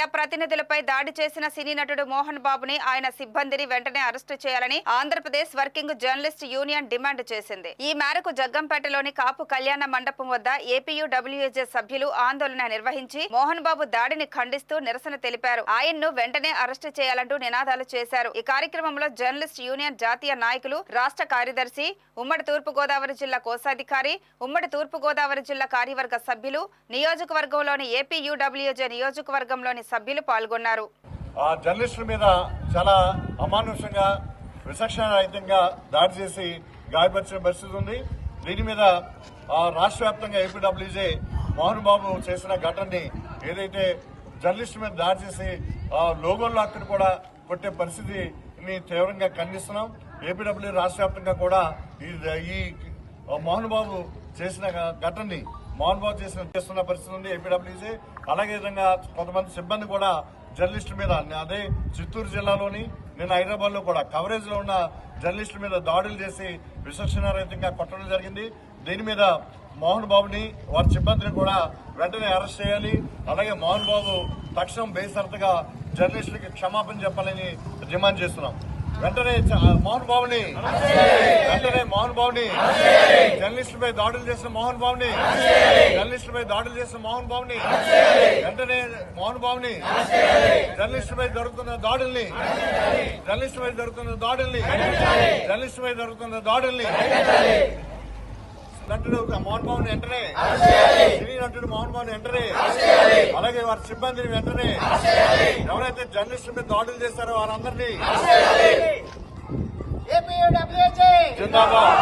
Media ప్రతినిధులపై దాడి చేసిన సినీ నటుడు మోహన్ బాబుని ఆయన సిబ్బందిని వెంటనే అరెస్టు చేయాలని Andhra Pradesh working journalist union demand చేసింది. ఈ మేరకు జగ్గంపేటలోని కాపు కళ్యాణ మండపం వద్ద ఏపీయూడబ్ల్యూజే సభ్యులు ఆందోళన నిర్వహించి మోహన్ బాబు దాడిని ఖండిస్తూ నిరసన తెలిపారు. ఆయన్ను వెంటనే అరెస్టు చేయాలంటూ నినాదాలు చేశారు. ఈ కార్యక్రమంలో జర్నలిస్ట్ యూనియన్ జాతీయ నాయకులు, రాష్ట్ర కార్యదర్శి, ఉమ్మడి తూర్పుగోదావరి జిల్లా కోశాధికారి, ఉమ్మడి తూర్పుగోదావరి జిల్లా కార్యవర్గ సభ్యులు, నియోజకవర్గంలోని ఏపీయూడబ్ల్యూజే నియోజకవర్గంలోని సభ్యులు పాల్గొన్నారు. జర్నలిస్టుల మీద చాలా అమానుషంగా, విచక్షణారహితంగా దాడి చేసి గాయపరిచిన పరిస్థితి ఉంది. దీని మీద రాష్ట్ర వ్యాప్తంగా ఏపీడబ్ల్యూజే మోహన్ బాబు చేసిన ఘటనని, ఏదైతే జర్నలిస్టు మీద దాడి చేసి లోగోల్లో అక్కడ కూడా కొట్టే పరిస్థితిని తీవ్రంగా ఖండిస్తున్నాం. ఏపీడబ్ల్యూ రాష్ట్ర వ్యాప్తంగా కూడా ఈ మోహన్ బాబు చేసిన ఘటనని చేస్తున్న పరిస్థితి ఉంది ఏపీడబ్ల్యూజే. అలాగే విధంగా కొంతమంది సిబ్బంది కూడా జర్నలిస్టుల మీద, అదే చిత్తూరు జిల్లాలోని, నిన్న హైదరాబాద్ లో కూడా కవరేజ్ లో ఉన్న జర్నలిస్టుల మీద దాడులు చేసి విచక్షణారహితంగా కొట్టడం జరిగింది. దీని మీద మోహన్ బాబుని, వారి సిబ్బందిని కూడా వెంటనే అరెస్ట్ చేయాలి. అలాగే మోహన్ బాబు తక్షణం బేషరతుగా జర్నలిస్టులకి క్షమాపణ చెప్పాలని డిమాండ్ చేస్తున్నాం. వెంటనే మోహన్ బాబుని జర్నలిస్టులపై దాడులు చేసిన మోహన్ బాబుని వెంటనే జర్నలిస్టులపై జరుగుతున్న దాడుల్ని నటుడు మోహన్ బాబుని వెంటనే, సినీ నటుడు మోహన్ బాబుని వెంటనే, అలాగే వారి సిబ్బందిని వెంటనే, ఎవరైతే జర్నలిస్టుల మీద దాడులు చేస్తారో వారందరినీ జిందాబాద్.